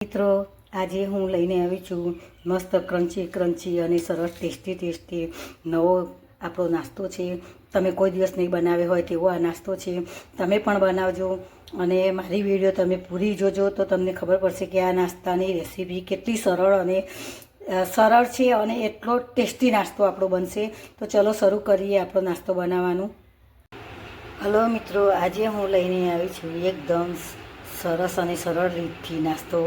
મિત્રો આજે હું લઈને આવી છું મસ્ત ક્રન્ચી અને સરસ ટેસ્ટી નવો આપણો નાસ્તો છે। તમે કોઈ દિવસ નહીં બનાવ્યો હોય તેવો આ નાસ્તો છે। તમે પણ બનાવજો અને મારી વિડીયો તમે પૂરી જોજો તો તમને ખબર પડશે કે આ નાસ્તાની રેસીપી કેટલી સરળ છે અને એટલો ટેસ્ટી નાસ્તો આપણો બનશે। તો ચલો શરૂ કરીએ આપણો નાસ્તો બનાવવાનું। હલો મિત્રો, આજે હું લઈને આવી છું એકદમ સરસ અને સરળ રીતથી નાસ્તો,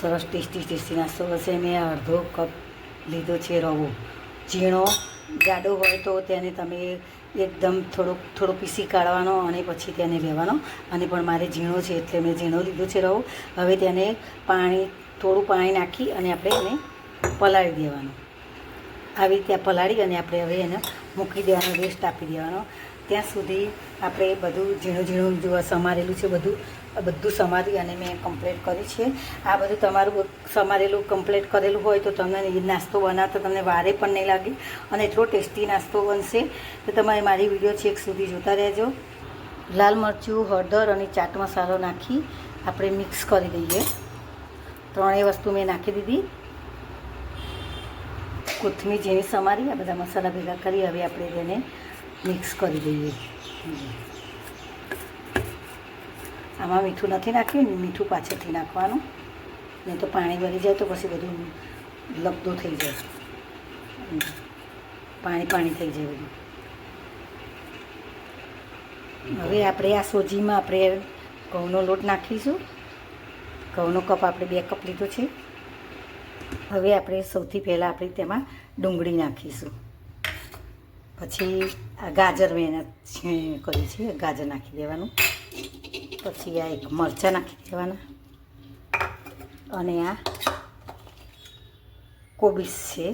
સરસ ટેસ્ટી નાસ્તો હશે। મેં અડધો કપ લીધો છે રવો, ઝીણો જાડો હોય તો તેને તમે એકદમ થોડો પીસી કાઢવાનો અને પછી તેને લેવાનો, અને પણ મારે ઝીણો છે એટલે મેં ઝીણો લીધો છે રવો। હવે તેને થોડું પાણી નાખી અને આપણે એને પલાળી દેવાનું। આવી રીતે પલાળી અને આપણે હવે એને મૂકી દેવાનો, રેસ્ટ આપી દેવાનો। ત્યાં સુધી આપણે બધું ઝીણું જો સમારેલું છે બધું સમારી અને મેં કમ્પ્લીટ કરી છે। આ બધું તમારું સમારેલું કમ્પ્લીટ કરેલું હોય તો તમને નાસ્તો બનાવતા તમને વારે પણ નહીં લાગે અને એટલો ટેસ્ટી નાસ્તો બનશે। તો તમારે મારી વિડીયો છેક સુધી જોતા રહેજો। લાલ મરચું, હળદર અને ચાટ મસાલો નાખી આપણે મિક્સ કરી દઈએ। ત્રણેય વસ્તુ મેં નાખી દીધી। કોથમીર જેવી સમારી આ બધા મસાલા ભેગા કરી હવે આપણે તેને મિક્સ કરી દઈએ। આમાં મીઠું નથી નાખ્યું ને, મીઠું પાછળથી નાખવાનું, નહીં તો પાણી ભરી જાય તો પછી બધું લપદો થઈ જાય, પાણી થઈ જાય બધું। હવે આપણે આ સોજીમાં આપણે ઘઉંનો લોટ નાખીશું। ઘઉંનો કપ આપણે 2 કપ લીધો છે। હવે આપણે સૌથી પહેલાં આપણે તેમાં ડુંગળી નાખીશું, પછી આ ગાજર મેં કર્યું છે, ગાજર નાખી દેવાનું, પછી આ એક મરચાં નાખી દેવાના, અને આ કોબીસ છે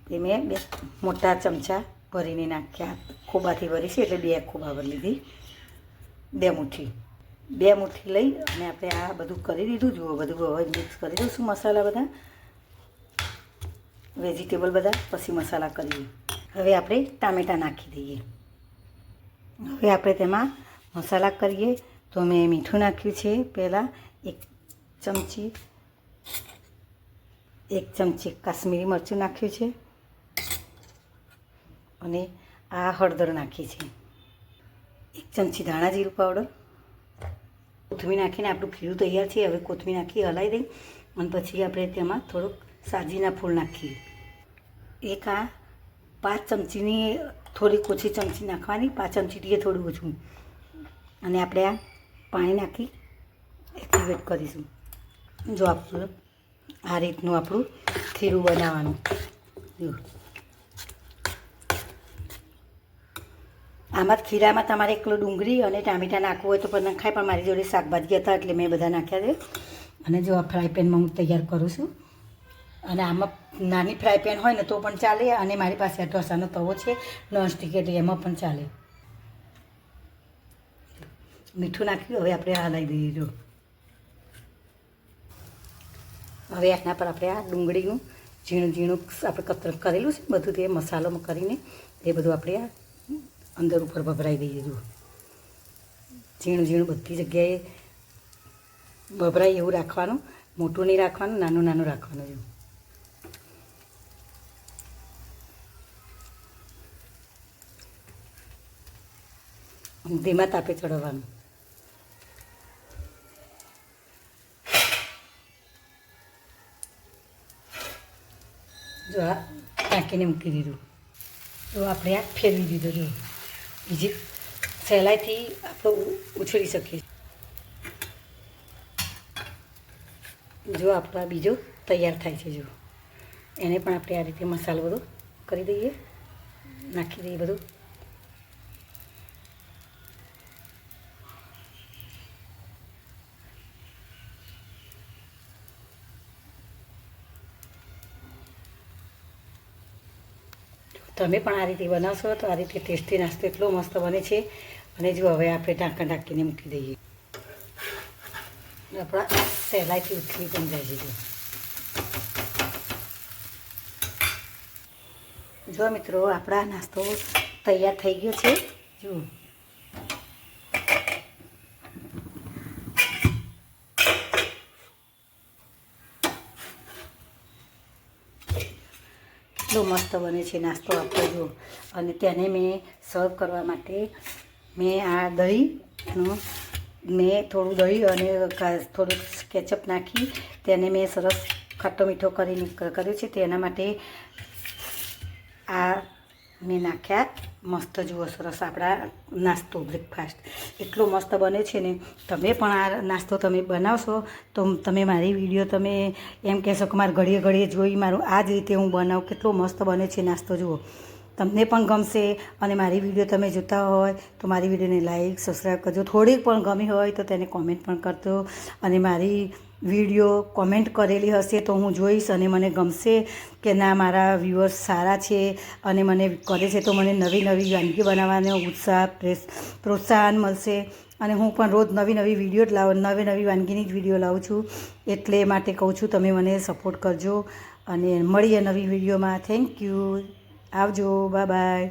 તે મેં 2 મોટા ચમચા ભરીને નાખ્યા। ખોબાથી ભરી છે એટલે 2 ખોબા ભરી લીધી, 2 મુઠ્ઠી લઈ અને આપણે આ બધું કરી દીધું। જુઓ બધું હવે મિક્સ કરી દઈશું, મસાલા બધા, વેજીટેબલ બધા, પછી મસાલા કરીએ। હવે આપણે ટામેટાં નાખી દઈએ। હવે આપણે તેમાં મસાલા કરીએ તો મેં મીઠું નાખ્યું છે પહેલાં 1 ચમચી કાશ્મીરી મરચું નાખ્યું છે, અને આ હળદર નાખી છે, 1 ચમચી ધાણા જીરું પાવડર, કોથમીર નાખીને આપણું ખીરું તૈયાર છે। હવે કોથમીર નાખી હલાવી દઈ અને પછી આપણે તેમાં થોડુંક સાજીના ફૂલ નાખીએ। એક આ 5 ચમચીની થોડીક ઓછી ચમચી નાખવાની, 5 ચમચીથી થોડું ઓછું, અને આપણે આ પાણી નાખી એક્ટિવેટ કરીશું। જો આપણું આ રીતનું આપણું ખીરું બનાવવાનું। આમાં ખીરામાં તમારે એકલો ડુંગળી અને ટામેટાં નાખવું હોય તો પણ નખાય, પણ મારી જોડે શાકભાજી હતા એટલે મેં બધા નાખ્યા છે। અને જો આ ફ્રાય પેનમાં હું તૈયાર કરું છું, અને આમાં નાની ફ્રાય પેન હોય ને તો પણ ચાલે, અને મારી પાસે ઢોસાનો તવો છે નોનસ્ટિક એટલે એમાં પણ ચાલે। મીઠું નાખ્યું, હવે આપણે હલાવી દઈએ। જો હવે આના પર આપણે આ ડુંગળીનું ઝીણું આપણે કતરન કરેલું છે બધું, તે મસાલોમાં કરીને એ બધું આપણે આ અંદર ઉપર ભભરાઈ દઈએ। જો ઝીણું બધી જગ્યાએ ભભરાય એવું રાખવાનું, મોટું નહીં રાખવાનું, નાનું રાખવાનું। જો ધીમા તાપે ચડવાનું। જો આ ટાંકીને મૂકી દીધું, તો આપણે આ ફેરવી દીધું। જો બીજી સહેલાઈથી આપણે ઉછળી શકીએ। જો આપણો બીજો તૈયાર થાય છે। જો એને પણ આપણે આ રીતે મસાલો બધો કરી દઈએ, નાખી દઈએ બધું। તમે પણ આ રીતે બનાવશો તો આ રીતે ટેસ્ટી નાસ્તો એટલો મસ્ત બને છે। અને જો હવે આપણે ઢાંકીને મૂકી દઈએ, આપણા સહેલાઈથી ઉથલી પણ જાય છે। જો મિત્રો આપણા નાસ્તો તૈયાર થઈ ગયો છે। જુઓ એટલો મસ્ત બને છે નાસ્તો આપણો જો. અને તેને મેં સર્વ કરવા માટે મેં આ દહીંનો મેં થોડું દહીં અને થોડુંક કેચઅપ નાખી તેને મેં સરસ ખાટો મીઠો કરીને કર્યું છે. તેના માટે આ મેં નાખ્યા મસ્ત જુઓ સરસ આપણા નાસ્તો બ્રેકફાસ્ટ એટલો મસ્ત બને છે ને. તમે પણ આ નાસ્તો તમે બનાવશો તો તમે મારી વિડીયો તમે એમ કહેશો કે મારે ઘડીએ ઘડીએ જોઈ મારું આ જ રીતે હું બનાવું. કેટલો મસ્ત બને છે નાસ્તો જુઓ. તમને પણ ગમશે અને મારી વિડીયો તમે જોતા હોય તો મારી વિડીયોને લાઈક સબસ્ક્રાઈબ કરજો. થોડીક પણ ગમી હોય તો તેને કોમેન્ટ પણ કરજો. અને મારી વિડીયો કોમેન્ટ કરેલી હશે તો હું જોઈશ અને મને ગમશે કે ના મારા વ્યુઅર્સ સારા છે અને મને કરે છે તો મને નવી નવી વાનગી બનાવવાનો ઉત્સાહ પ્રોત્સાહન મળશે. અને હું પણ રોજ નવી નવી વિડીયો નવી નવી વાનગીની જ વિડીયો લાવું છું. એટલે માટે કહું છું તમે મને સપોર્ટ કરજો અને મળીએ નવી વિડીયોમાં. Thank you. આવજો. Bye by.